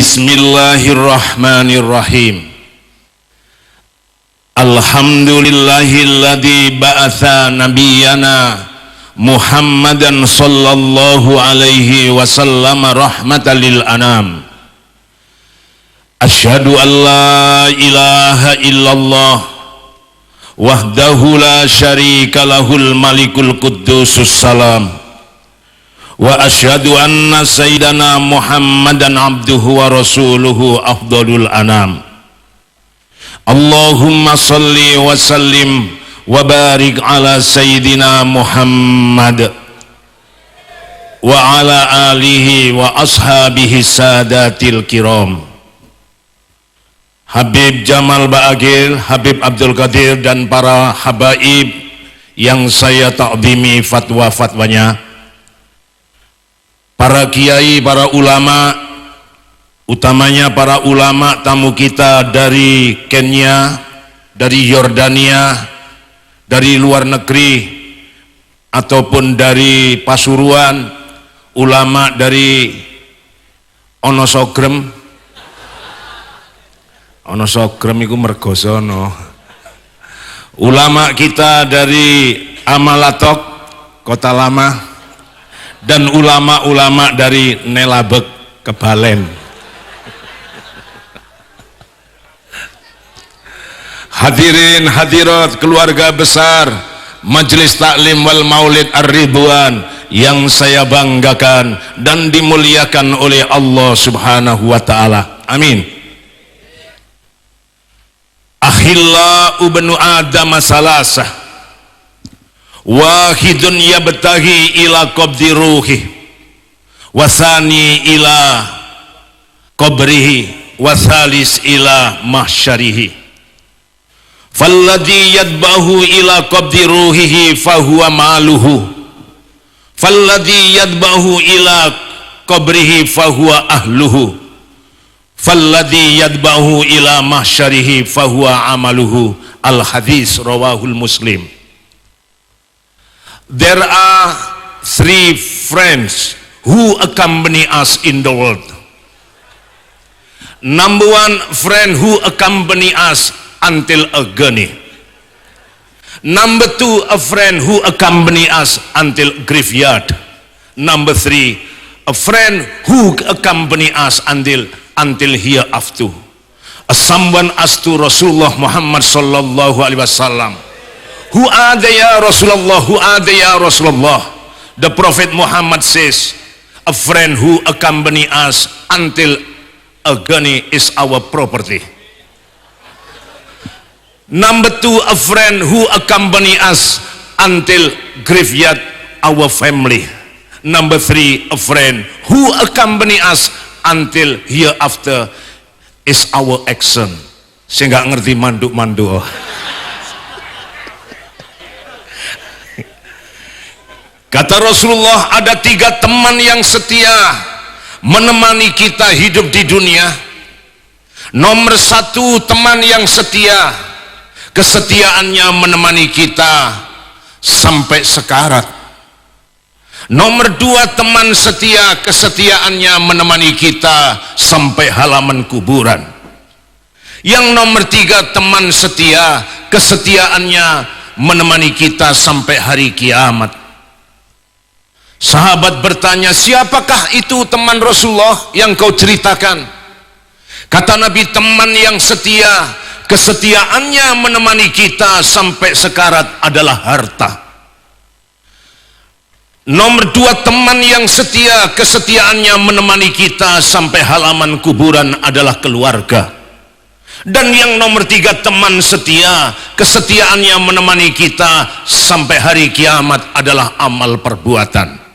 Bismillahirrahmanirrahim. Alhamdulillahilladzi ba'atha nabiyyana Muhammadan sallallahu alaihi wasallam rahmatan lil anam. Asyhadu an la ilaha illallah wahdahu la syarika lahul malikul quddusus salam. Wa asyhadu anna sayyidana Muhammadan abduhu wa rasuluhu afdalul anam. Allahumma salli wa sallim wa barik ala sayyidina Muhammad wa ala alihi wa ashabihi sadatil kiram. Habib Jamal Ba'agil, Habib Abdul Qadir dan para habaib yang saya ta'zimi fatwa-fatwanya, para kiai, para ulama, utamanya para ulama tamu kita dari Kenya, dari Yordania, dari luar negeri ataupun dari Pasuruan, ulama dari Onosogrem iku mergosono, ulama kita dari Amalatok, Kota Lama, dan ulama-ulama dari Nelabek, Kebalen. Hadirin hadirat keluarga besar Majelis Taklim wal Maulid Ar-Ridwan yang saya banggakan dan dimuliakan oleh Allah Subhanahu wa taala. Amin. Akhilla ubnu Adam salasah. Wahidun yabtaghi ila qabdi ruhi, wasani ila qabrihi, wasalis ila mahsyarihi. Falladhi yadbahu ila qabdi ruhihi fahuwa maluhu, falladhi yadbahu ila qabrihi fahuwa ahluhu, falladhi yadbahu ila mahsyarihi fahuwa amaluhu. Al hadis rawahul Muslim. There are three friends who accompany us in the world. Number one friend who accompany us until agony. Number two, a friend who accompany us until graveyard. Number three, a friend who accompany us until hereafter. Someone asked to Rasulullah Muhammad sallallahu alaihi wasallam, "Who are they ya Rasulullah? Who are they ya Rasulullah?" The Prophet Muhammad says, a friend who accompany us until agony is our property. Number two, a friend who accompany us until graveyard, our family. Number three, a friend who accompany us until hereafter is our action. Saya nggak ngerti mandu-mandu. Kata Rasulullah, ada tiga teman yang setia menemani kita hidup di dunia. Nomor satu, teman yang setia, kesetiaannya menemani kita sampai sekarat. Nomor dua, teman setia, kesetiaannya menemani kita sampai halaman kuburan. Yang nomor tiga, teman setia, kesetiaannya menemani kita sampai hari kiamat. Sahabat bertanya, siapakah itu teman Rasulullah yang kau ceritakan? Kata Nabi, teman yang setia, kesetiaannya menemani kita sampai sekarat adalah harta. Nomor dua, teman yang setia, kesetiaannya menemani kita sampai halaman kuburan adalah keluarga. Dan yang nomor tiga, teman setia, kesetiaannya menemani kita sampai hari kiamat adalah amal perbuatan.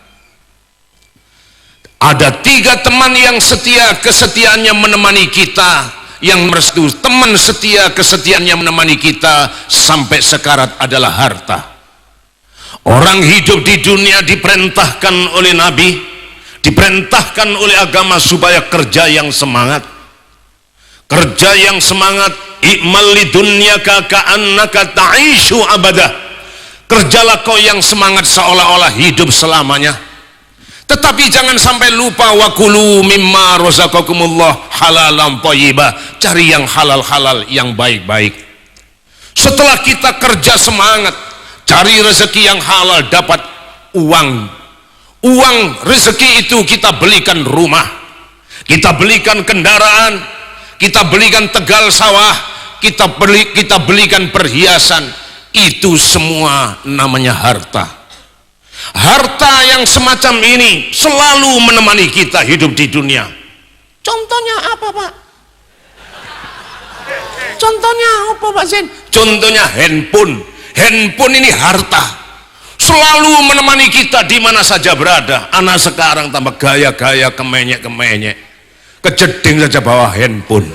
Ada tiga teman yang setia, kesetiaannya menemani kita. Yang merestu, teman setia, kesetiaannya menemani kita sampai sekarat adalah harta. Orang hidup di dunia diperintahkan oleh Nabi, diperintahkan oleh agama supaya kerja yang semangat. Kerja yang semangat. I'mal lidunyaka ka'annaka ta'ishu abadah. Kerjalah kau yang semangat seolah-olah hidup selamanya. Tetapi jangan sampai lupa, wa kulu mimma razaqakumullah halalan thayyibah, cari yang halal-halal, yang baik-baik. Setelah kita kerja semangat cari rezeki yang halal, dapat uang rezeki itu kita belikan rumah, kita belikan kendaraan, kita belikan tegal sawah, kita belikan perhiasan. Itu semua namanya harta. Harta yang semacam ini selalu menemani kita hidup di dunia. Contohnya apa, Pak? Contohnya apa, Pak Sen? Contohnya handphone. Handphone ini harta, selalu menemani kita di mana saja berada. Anak sekarang tambah gaya-gaya, kemenyek-kemenyek, kejeding saja bawa handphone.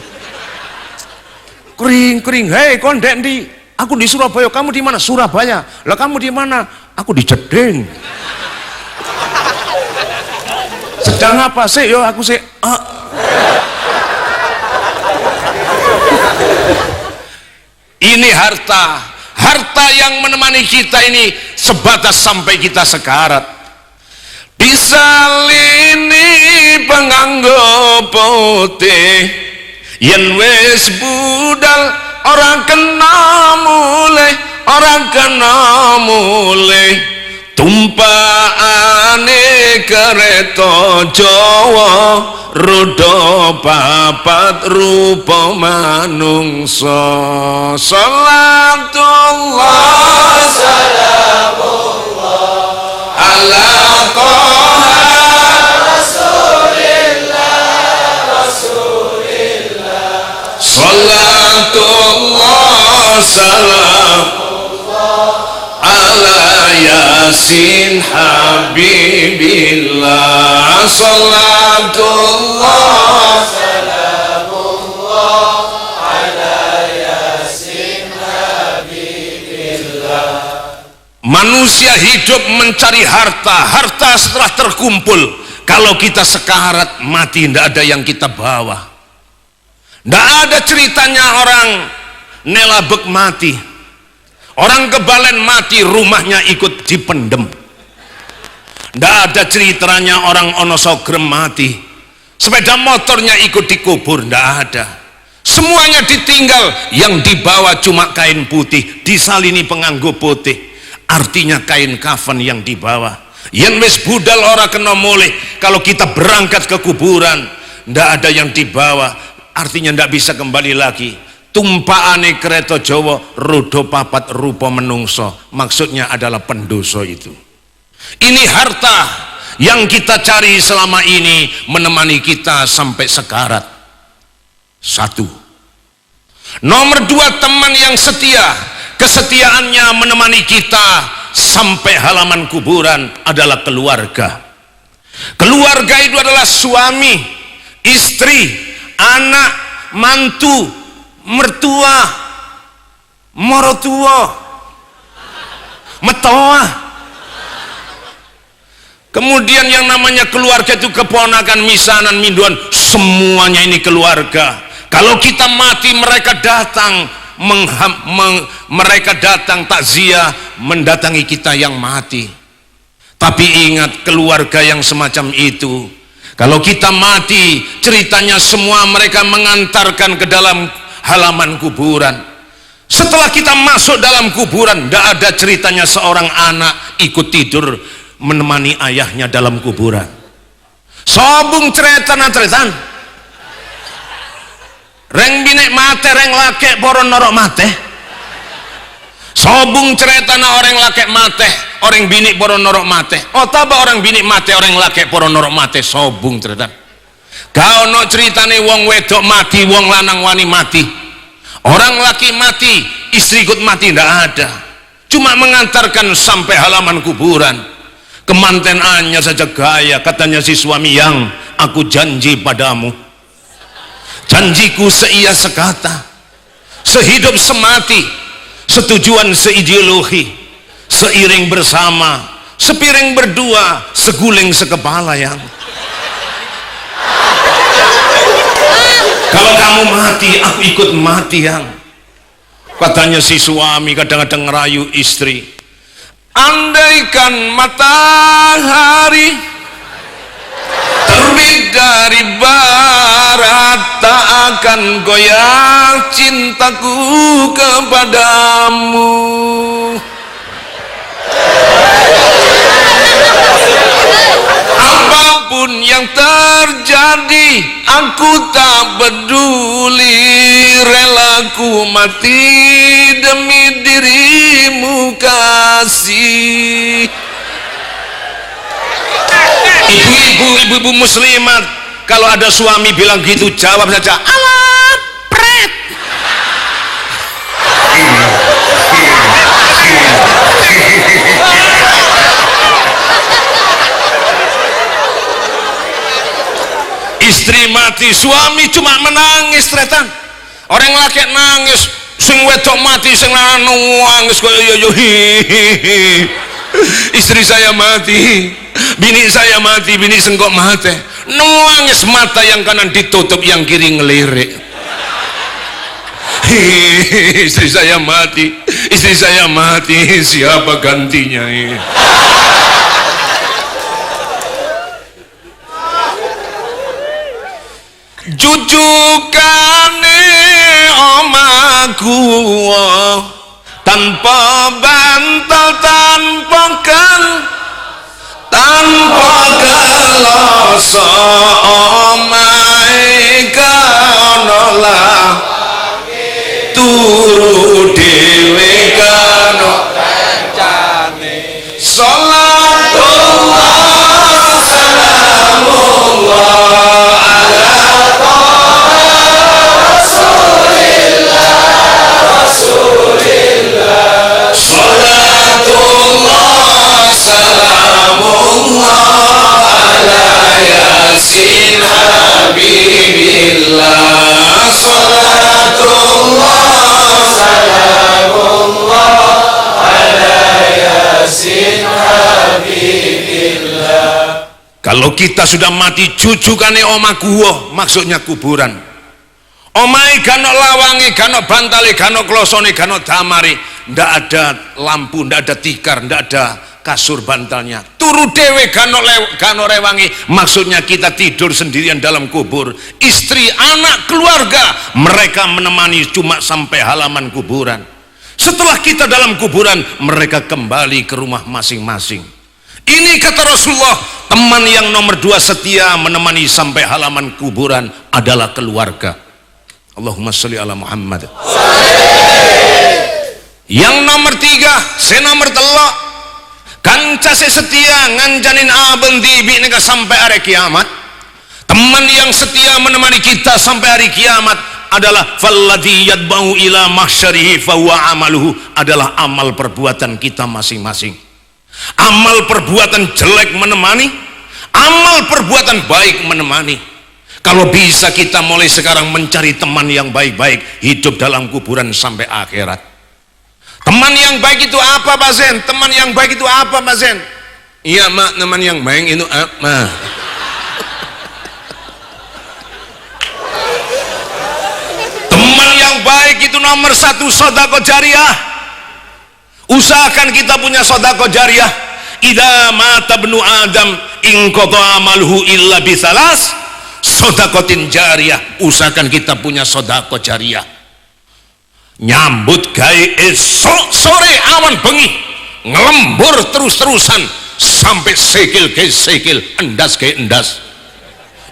Kering-kering, hei kondek di, aku di Surabaya, kamu di mana? Surabaya. Lah kamu di mana? Aku di Jeding. Sedang apa sih? Yo aku sih. Ini harta yang menemani kita ini sebatas sampai kita sekarat. Disalini penganggo putih, yen wis budal orang kena mulai, orang kena mulai. Tumpaane kereta Jawa, roda papat rupa manungsa. Salatullah salamullah ala Toha Rasulillah. Salatullah salamullah ala Yasin Habibillah. Salatullah salamullah ala Yasin Habibillah. Manusia hidup mencari harta. Harta setelah terkumpul, kalau kita sekarat mati, tidak ada yang kita bawa. Tidak ada ceritanya orang nelabek mati, orang kebalen mati, rumahnya ikut dipendem. Tidak ada ceritanya orang onosogrem mati, sepeda motornya ikut dikubur. Tidak ada. Semuanya ditinggal, yang dibawa cuma kain putih disalini penganggo putih, artinya kain kafan yang dibawa. Yang wis budal ora kena mulih. Kalau kita berangkat ke kuburan, tidak ada yang dibawa, artinya tidak bisa kembali lagi. Tumpaane kereta Jawa, roda papat rupa menungso, maksudnya adalah pendoso itu. Ini harta yang kita cari selama ini menemani kita sampai sekarat. Satu. Nomor dua, teman yang setia. Kesetiaannya menemani kita sampai halaman kuburan adalah keluarga. Keluarga itu adalah suami, istri, anak, mantu, mertua, morotua, metoa. Kemudian yang namanya keluarga itu keponakan, misanan, minduan, semuanya ini keluarga. Kalau kita mati, mereka datang mereka datang takziah mendatangi kita yang mati. Tapi ingat, keluarga yang semacam itu, kalau kita mati, ceritanya semua mereka mengantarkan ke dalam halaman kuburan. Setelah kita masuk dalam kuburan, tidak ada ceritanya seorang anak ikut tidur menemani ayahnya dalam kuburan. Sobung ceretan reng binek mate, reng lake poron norok mate. Sobung ceretana orang lake mate, orang binik poron norok mate. Oh taba orang binik mate, orang lake poron norok mate. Sobung ceretan. Kau no ceritane wong wedok mati, wong lanang wani mati. Orang laki mati, istri ikut mati, tidak ada. Cuma mengantarkan sampai halaman kuburan. Kemanten Anya saja gaya, katanya si suami, yang aku janji padamu, janjiku seia sekata, sehidup semati, setujuan seideologi, seiring bersama, sepiring berdua, seguling sekepala. Yang kalau kamu mati, aku ikut mati. Yang katanya si suami kadang-kadang ngerayu istri, andaikan matahari Terbit dari barat, tak akan goyah cintaku kepadamu. Apapun yang terjadi, aku tak peduli, relaku mati demi dirimu kasih. Ibu-ibu muslimat, kalau ada suami bilang gitu, jawab saja, alah pret. Istri mati, suami cuma menangis tretan. Orang laki nangis, sing wedok mati, sing lanang nangis kaya yo hihihi. Istri saya mati, bini saya mati, bini sengkok mati, nangis, mata yang kanan ditutup, yang kiri ngelirik. Istri saya mati, istri saya mati, siapa gantinya ini? Jujukane omaku tanpa bantal, tanpa geloso, omahe kono lah turu dhewe kono kancane. Salatullah salamullah ala Yasin Habibillah. Salatullah salamullah ala Yasin Habibillah. Kalau kita sudah mati, jujukane omaku, maksudnya kuburan. Omai gano lawangi, gano bantali, gano klosone, gano damari, ndak ada lampu, ndak ada tikar, ndak ada kasur bantalnya, turu dewe gano rewangi, maksudnya kita tidur sendirian dalam kubur. Istri, anak, keluarga, mereka menemani cuma sampai halaman kuburan. Setelah kita dalam kuburan, mereka kembali ke rumah masing-masing. Ini kata Rasulullah, teman yang nomor 2 setia menemani sampai halaman kuburan adalah keluarga. Allahumma sholli ala Muhammad. Yang nomor 3, saya nomor 3, kanca setia nganjanin abendi bineka sampai hari kiamat. Teman yang setia menemani kita sampai hari kiamat adalah falladhi yadba'u ila mahsyarihi fahuwa amaluhu, adalah amal perbuatan kita masing-masing. Amal perbuatan jelek menemani, amal perbuatan baik menemani. Kalau bisa kita mulai sekarang mencari teman yang baik-baik, hidup dalam kuburan sampai akhirat. Teman yang baik itu apa, Pak Zen? Teman yang baik itu apa, Pak Zen? Iya, Mak, teman yang baik itu apa? Teman yang baik itu nomor 1, sedekah jariah. Usahakan kita punya sedekah jariah. Idza mata ibnu Adam in qata amaluhu illa bisalas sedekatin jariah. Usahakan kita punya sedekah jariah. Nyambut gawe esok sore awan bengi, ngelembur terus-terusan sampai sikil ke sikil, endas ke endas.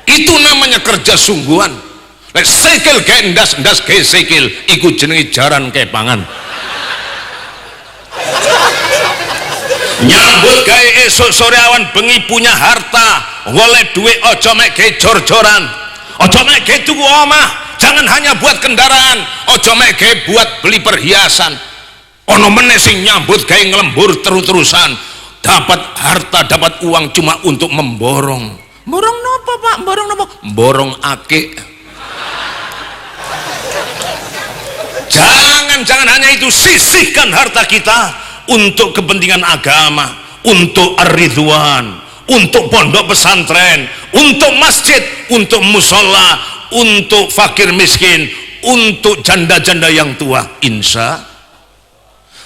Itu namanya kerja sungguhan. Lek sikil ke endas, endas ke sikil, iku jenenge jaran ke pangan. Nyambut gawe esok sore awan bengi, punya harta, golek duit, ojo mek ge jor-joran, ojo mek ge tuku omah. Jangan hanya buat kendaraan, ojo mek ge buat beli perhiasan. Ono meneh sing nyambut gawe ngelembur terus-terusan, dapat harta, dapat uang cuma untuk memborong. Borong nopo, Pak? Borong nopo? Borong akik. Jangan hanya itu, sisihkan harta kita untuk kepentingan agama, untuk ar-ridwan, untuk pondok pesantren, untuk masjid, untuk musola, untuk fakir miskin, untuk janda-janda yang tua. Insya,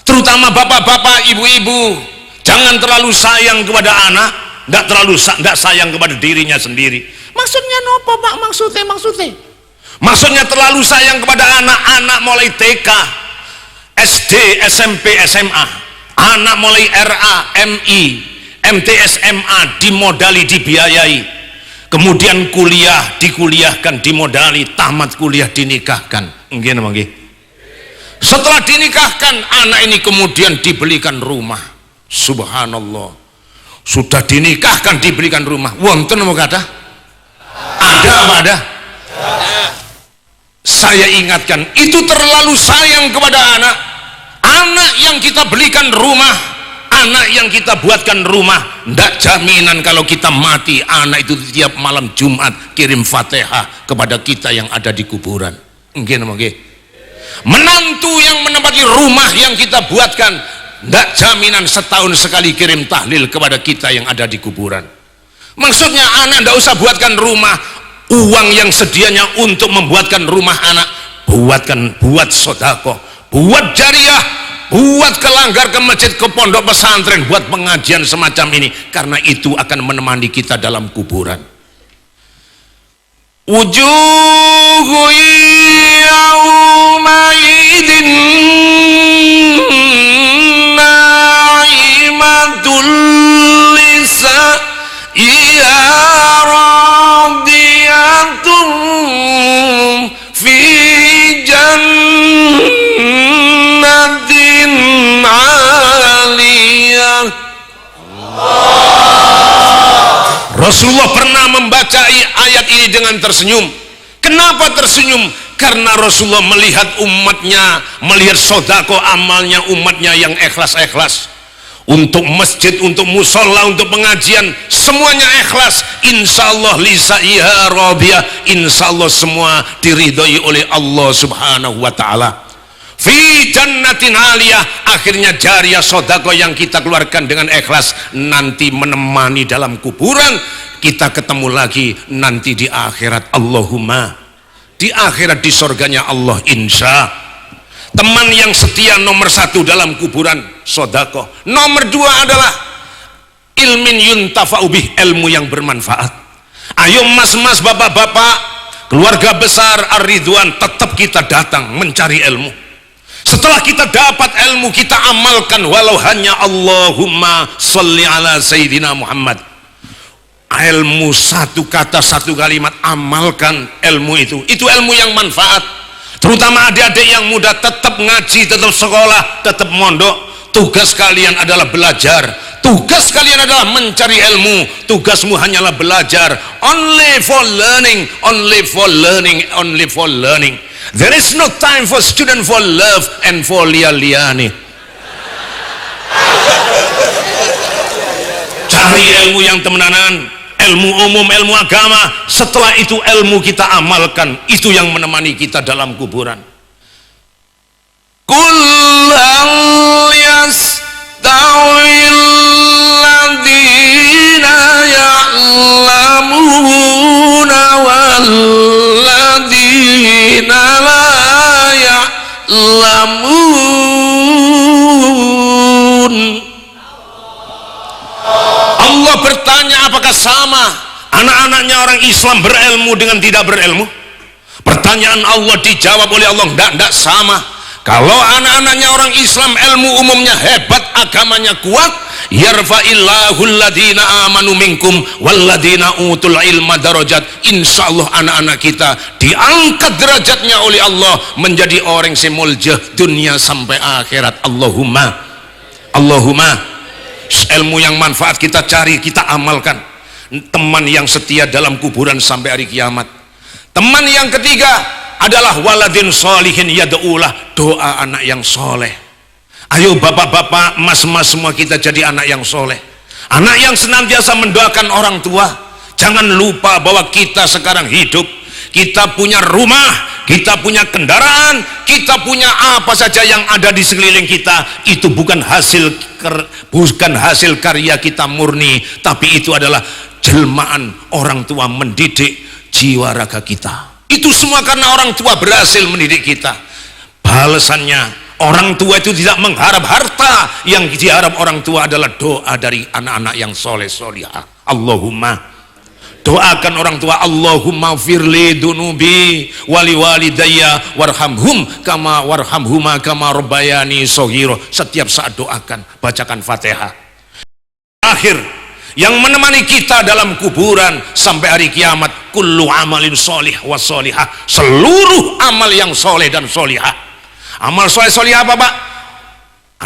terutama bapak-bapak, ibu-ibu, jangan terlalu sayang kepada anak. Ndak sayang kepada dirinya sendiri. Maksudnya nopo Pak? Maksudnya terlalu sayang kepada anak-anak mulai TK, SD, SMP, SMA, anak mulai RA, MI, MTS, MA dimodali, dibiayai, kemudian kuliah dikuliahkan, dimodali, tamat kuliah dinikahkan. Nggih. Setelah dinikahkan anak ini kemudian dibelikan rumah. Subhanallah. Sudah dinikahkan dibelikan rumah. Wonten apa kata? Ada apa ada? Saya ingatkan, itu terlalu sayang kepada anak. Anak yang kita belikan rumah, anak yang kita buatkan rumah, ndak jaminan kalau kita mati anak itu tiap malam Jumat kirim Fatihah kepada kita yang ada di kuburan. Nggih. Menantu yang menempati rumah yang kita buatkan, ndak jaminan setahun sekali kirim tahlil kepada kita yang ada di kuburan. Maksudnya anak ndak usah buatkan rumah. Uang yang sedianya untuk membuatkan rumah anak, buat sedekah, buat jariah, buat kelanggar ke masjid, ke pondok pesantren, buat pengajian semacam ini, karena itu akan menemani kita dalam kuburan. Wujuhu yaumaidin na'imatul lisa radiyatun fi jannatin 'aliyah. Rasulullah pernah membaca ayat ini dengan tersenyum. Kenapa tersenyum? Karena Rasulullah melihat umatnya, melihat sedekah amalnya umatnya yang ikhlas-ikhlas. Untuk masjid, untuk musola, untuk pengajian, semuanya ikhlas. Insyaallah lisaiha radiyah, insyaallah semua diridhoi oleh Allah Subhanahu wa taala. Fi jannatin aliyah, akhirnya jariah sedekah yang kita keluarkan dengan ikhlas nanti menemani dalam kuburan. Kita ketemu lagi nanti di akhirat. Allahumma, di akhirat di surganya Allah, insya. Teman yang setia nomor satu dalam kuburan sedekah. Nomor dua adalah ilmin yuntafa'u bih, ilmu yang bermanfaat. Ayo mas-mas, bapak-bapak, keluarga besar Ar-Ridwan, tetap kita datang mencari ilmu. Setelah kita dapat ilmu, kita amalkan walau hanya Allahumma sholli ala Sayyidina Muhammad. Ilmu satu kata, satu kalimat, amalkan ilmu itu. Itu ilmu yang manfaat. Terutama adik-adik yang muda, tetap ngaji, tetap sekolah, tetap mondok. Tugas kalian adalah belajar. Tugas kalian adalah mencari ilmu. Tugasmu hanyalah belajar. Only for learning, only for learning, only for learning. There is no time for student for love and for liya-liyani. Cari ilmu yang temenanan, ilmu umum, ilmu agama. Setelah itu ilmu kita amalkan. Itu yang menemani kita dalam kuburan. Qul hal yastawil ladzina ya'lamuna wal ladzina la ya'lamun. Allah bertanya, apakah sama anak-anaknya orang Islam berilmu dengan tidak berilmu? Pertanyaan Allah dijawab oleh Allah, tidak sama. Kalau anak-anaknya orang Islam ilmu umumnya hebat, agamanya kuat, yarfa'illahu alladhina amanu minkum walladhina utul ilma darajat. Insyaallah anak-anak kita diangkat derajatnya oleh Allah menjadi orang semuljah dunia sampai akhirat. Allahumma ilmu yang manfaat kita cari, kita amalkan. Teman yang setia dalam kuburan sampai hari kiamat. Teman yang ketiga adalah waladin sholihin yad'ulah, doa anak yang soleh. Ayo bapak-bapak, mas-mas, semua kita jadi anak yang soleh, anak yang senantiasa mendoakan orang tua. Jangan lupa bahwa kita sekarang hidup, kita punya rumah, kita punya kendaraan, kita punya apa saja yang ada di sekeliling kita. Itu bukan hasil karya kita murni, tapi itu adalah jelmaan orang tua mendidik jiwa raga kita. Itu semua karena orang tua berhasil mendidik kita. Balasannya, orang tua itu tidak mengharap harta. Yang diharap orang tua adalah doa dari anak-anak yang soleh solihah. Allahumma. Doakan orang tua, Allahumma firli dunubi wali walidayya warhamhum kama warhamhuma kama rabbayani shaghira. Setiap saat doakan, bacakan Fatihah. Akhir yang menemani kita dalam kuburan sampai hari kiamat, kullu amalin sholih wa sholihah, seluruh amal yang soleh dan sholihah. Amal soleh sholihah apa Pak?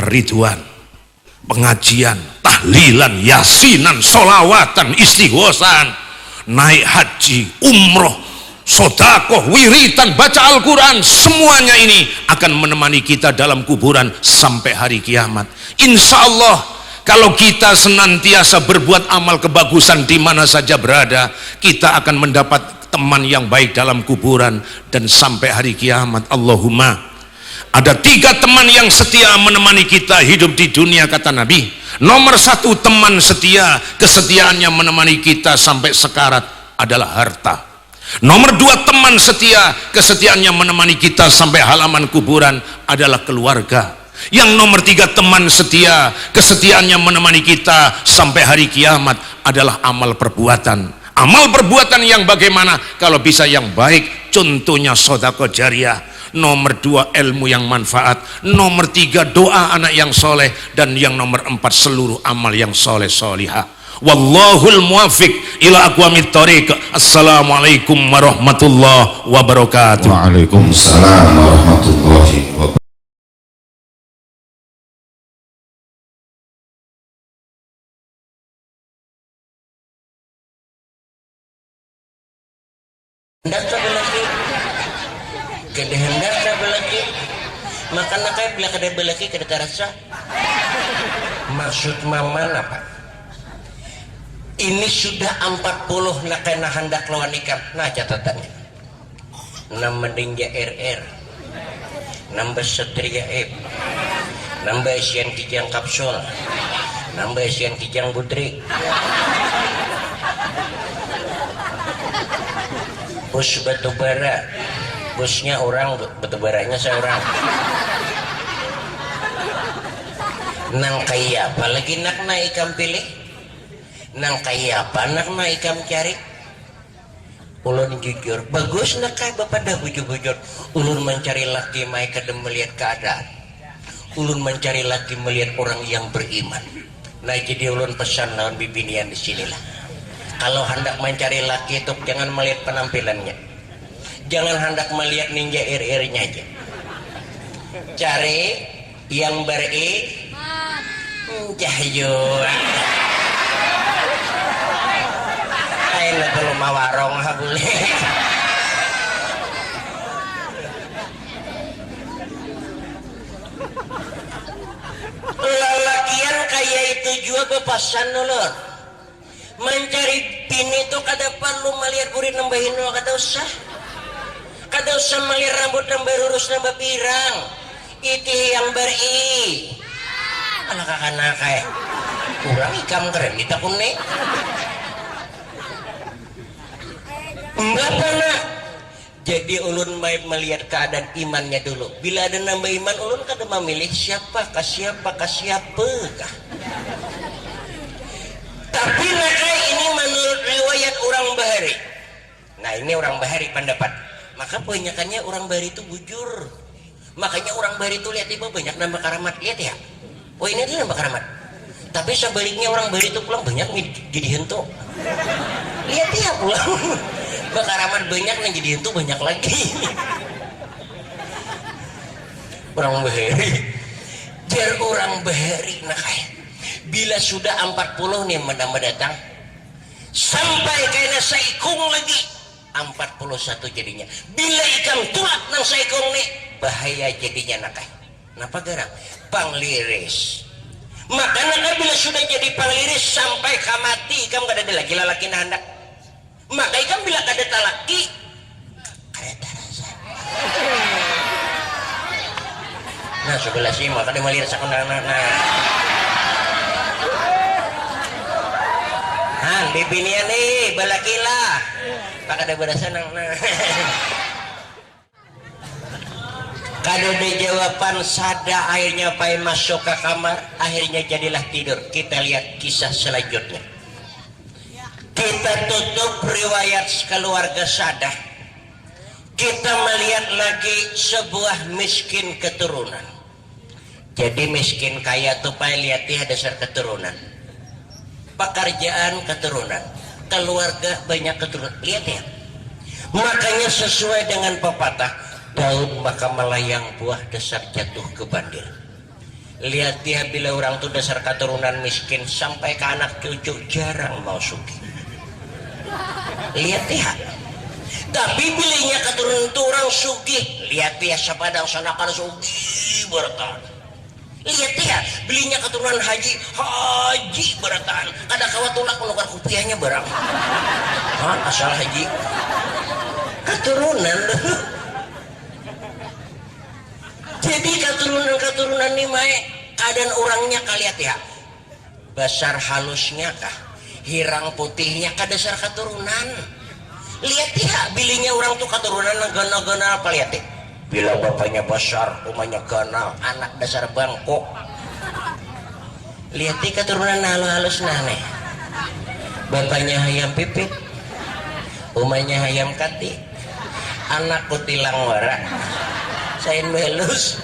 Ridwan, pengajian, tahlilan, yasinan, solawatan, istighosan, naik haji, umroh, sodakoh, wiritan, baca Al-Quran, semuanya ini akan menemani kita dalam kuburan sampai hari kiamat. Insya Allah kalau kita senantiasa berbuat amal kebagusan di mana saja berada, kita akan mendapat teman yang baik dalam kuburan dan sampai hari kiamat. Allahumma. Ada 3 teman yang setia menemani kita hidup di dunia, kata Nabi. Nomor 1 teman setia, kesetiaannya menemani kita sampai sekarat adalah harta. Nomor 2 teman setia, kesetiaannya menemani kita sampai halaman kuburan adalah keluarga. Yang nomor 3 teman setia, kesetiaannya menemani kita sampai hari kiamat adalah amal perbuatan. Amal perbuatan yang bagaimana? Kalau bisa yang baik, contohnya sedekah jariyah. Nomor 2 ilmu yang manfaat. Nomor 3 doa anak yang soleh. Dan yang nomor 4 seluruh amal yang soleh solihah. Wallahul muwafiq ila aqwamit thoriq. Assalamualaikum warahmatullahi wabarakatuh. Waalaikumsalam warahmatullahi wabarakatuh. Hendak belaki, kada hendak belaki, makan nakai bila kada belaki kada terasa. Maksud maman apa? Ini sudah 40 nakai nah hendak lawan ikam. Nah catatannya. Nama Dinja RR, nambah Satria F, nambah Asian Kijang Kapsul, nambah Asian Kijang Budri. Bus batubara, busnya orang, batubaranya seorang. Nang kaya apa lagi nak na ikam pilih? Nang kaya apa nak na ikam cari? Ulun jujur, bagus nak kaya bapak dah bujur-bujur. Ulun mencari laki mai kadang melihat keadaan. Ulun mencari laki melihat orang yang beriman. Nah jadi ulun pesan lawan bibinian di sinilah. Kalau hendak mencari laki itu jangan melihat penampilannya, jangan hendak melihat ninja RR-nya aja, cari yang cahyo. Ayo kalau mau warung boleh. Lelakian kayak itu juga bepasan ulur. Mencari bini itu kada perlu melihat kurit nambahin lo, kada usah melihat rambut nambah lurus nambah pirang. Itu yang anak anak kayak kurang ikam keren kita kuning enggak pernah. Jadi ulun baik melihat keadaan imannya dulu. Bila ada nambah iman ulun kada memilih siapa kah. Tapi mereka ini menurut riwayat orang Bahari. Nah ini orang Bahari pendapat. Maka kebanyakannya orang Bahari itu bujur. Makanya orang Bahari itu lihat tiba banyak nambah karamat. Lihat ya. Oh ini dia nambah karamat. Tapi sebaliknya orang Bahari itu pulang banyak jadi hentu. Lihat ya pulang. Nambah karamat banyak dan jadi hentu banyak lagi. Orang Bahari. Biar orang Bahari nak kayak. Bila sudah 40 nih mendatang sampai kena saikung lagi 41 jadinya. Bila ikan tulak nang saikung nih bahaya jadinya nakai. Napa garang? Pangliris. Maka nakai bila sudah jadi pangliris sampai kamati ikam kada ada lagi lalaki na hendak. Maka ikam bila kada talaki kada terasa. Nah sebelah sini maka dia melihat sakuna bibinian nih balakila pak ada berasa nang kado di jawaban sada akhirnya pai masuk ke kamar akhirnya jadilah tidur. Kita lihat kisah selanjutnya. Kita tutup riwayat keluarga Sadah. Kita melihat lagi sebuah miskin keturunan. Jadi miskin kaya tuh pak lihat ya dasar keturunan. Pekerjaan keturunan, keluarga banyak keturunan. Lihat ya. Makanya sesuai dengan pepatah, daun maka melayang buah dasar jatuh ke bandir. Lihat ya, bila orang tuh dasar keturunan miskin sampai ke anak cucu jarang mau sugih. Lihat ya. Tapi bilinya keturunan itu orang sugih. Lihat ya, sepadang sanakan sugih bertahan. Lihat ya, belinya keturunan haji bertahan. Kada kawat tulak menukar kupiahnya barang. Asal haji keturunan. Jadi keturunan ini mae keadaan orangnya kalian ya. Besar halusnya kah, hirang putihnya kah dasar keturunan. Lihat ya, bilinya orang tuh keturunan gana-gana apa lihat ya. Bila bapaknya besar, umahnya ganal, anak dasar bangkok. Lihat ya keturunan halus-halus nah nih. Bapaknya hayam pipit, umahnya hayam kati, anak kutilang wara, sain melus.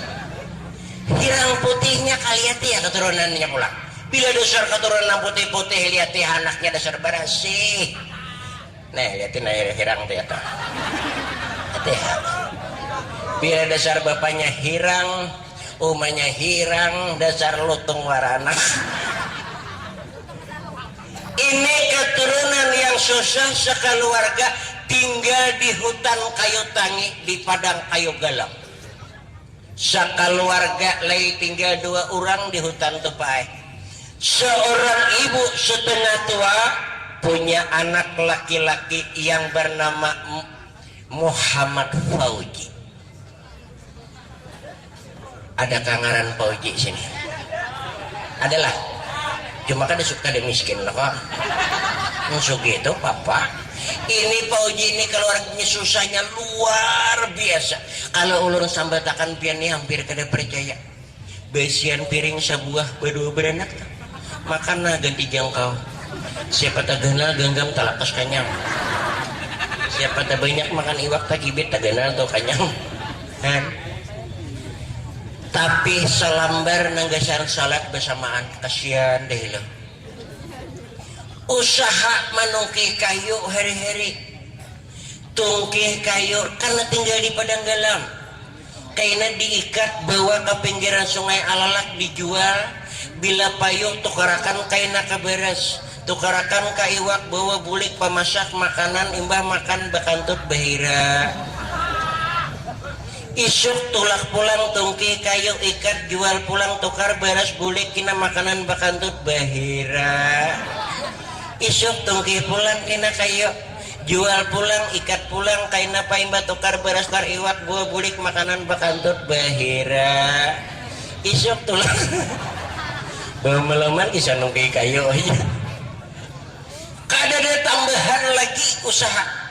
Hirang putihnya kalian ya keturunannya pulang. Bila dasar keturunan putih-putih lihat ya anaknya dasar barasih. Nih lihatin air hirang ternyata. Bila dasar bapaknya hirang, umahnya hirang, dasar lutung warana. Ini keturunan yang susah sekeluarga tinggal di hutan kayu tangi, di padang kayu galam. Sekeluarga lagi tinggal 2 orang di hutan tupai. Seorang ibu setengah tua punya anak laki-laki yang bernama Muhammad Fauji. Ada kangaran Fauji sini? Adalah. Cuma kan suka dia miskin lah kok. Musuh gitu papa. Ini Fauji ini keluarganya susahnya luar biasa. Kalau ulun sambatakan pian ini hampir kada percaya. Besian piring sebuah berdua beranak. Makan ganti jangkau. Siapa tak kenal genggam talakas kanyang. Siapa tak banyak makan iwak tak kibit tak kenal tuh kanyang. Kan? Tapi selambar nanggasar salat bersamaan, kasihan deh lo. Usaha menungkih kayu hari-hari, tungkih kayu karena tinggal di padang galam. Kaina diikat bawa ke pinggiran sungai alalak dijual. Bila payung tukarakan kaina ke beres, tukarakan ke iwak bawa bulik pemasak makanan imbah makan bakantut bahira. Isuk tulak pulang tungki kayu ikat jual pulang tukar beres bulik kina makanan bakantut bahira. Isuk tungki pulang kina kayu jual pulang ikat pulang kaina paimba tukar beres tukar iwak buah bulik makanan bakantut bahira. Isuk tulang bamelaman kisah nungki kayu aja. Kada ada tambahan lagi usaha.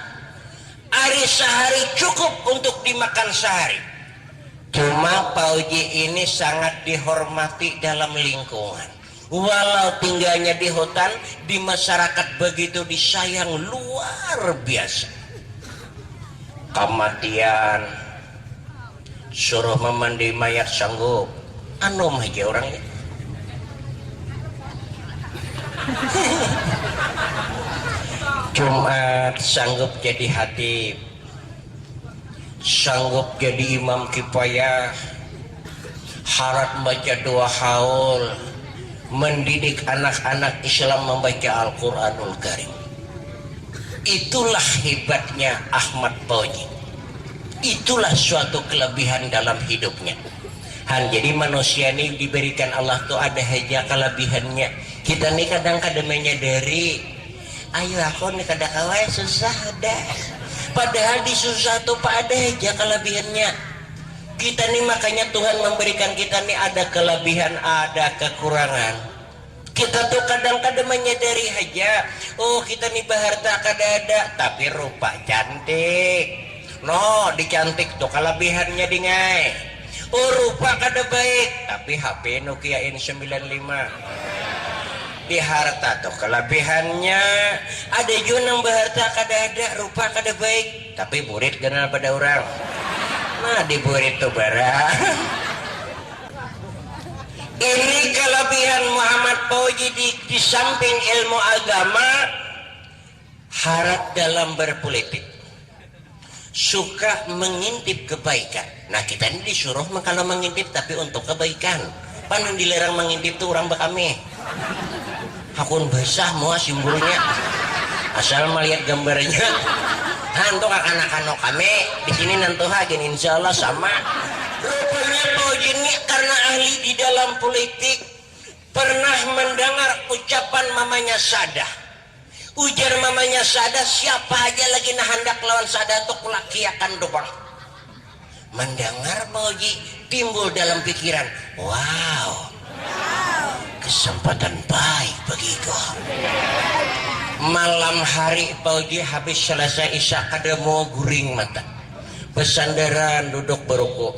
Hari sehari cukup untuk dimakan sehari. Cuma Fauji ini sangat dihormati dalam lingkungan. Walau tinggalnya di hutan, di masyarakat begitu disayang luar biasa. Kematian, suruh memandi mayat sanggup. Anu aja orangnya. Jumat sanggup jadi hatib, sanggup jadi imam kifayah, harap baca 2 haul, mendidik anak-anak Islam membaca Al-Quranul Karim. Itulah hebatnya Ahmad Fauji. Itulah suatu kelebihan dalam hidupnya. Jadi manusia ini diberikan Allah tuh ada aja kelebihannya. Kita nih kadang-kadang menyadari. Ayo aku nih kada kawai susah dah. Padahal di susah tuh pak ada aja kelebihannya. Kita nih makanya Tuhan memberikan kita nih ada kelebihan, ada kekurangan. Kita tuh kadang-kadang menyadari aja. Oh kita nih baharta kada ada, tapi rupa cantik. No dicantik tuh kelebihannya dingai. Oh rupa kada baik, tapi HP Nokia N95. di harta tuh kelebihannya ada juga nambah harta kada ada rupa kada baik tapi murid kenal pada orang nah di murid tuh barang ini kelebihan Muhammad Fauzi di samping ilmu agama harap dalam berpolitik suka mengintip kebaikan. Nah kita ini disuruh kalau mengintip tapi untuk kebaikan. Pan dilarang mengintip tuh orang bakami. Hakun basah mau simbolnya. Asal melihat gambarnya. Hantu anak-anak kami di sini nanti hagen insya Allah sama. Rupanya Fauzi ini karena ahli di dalam politik pernah mendengar ucapan mamanya Sadah. Ujar mamanya Sadah siapa aja lagi nah hendak lawan Sadah tuh kulakiakan dobang. Mendengar Fauzi timbul dalam pikiran, wow, kesempatan baik bagiku. Malam hari Fauzi habis selesai isya kada mau guring mata. Pesandaran duduk berukuk.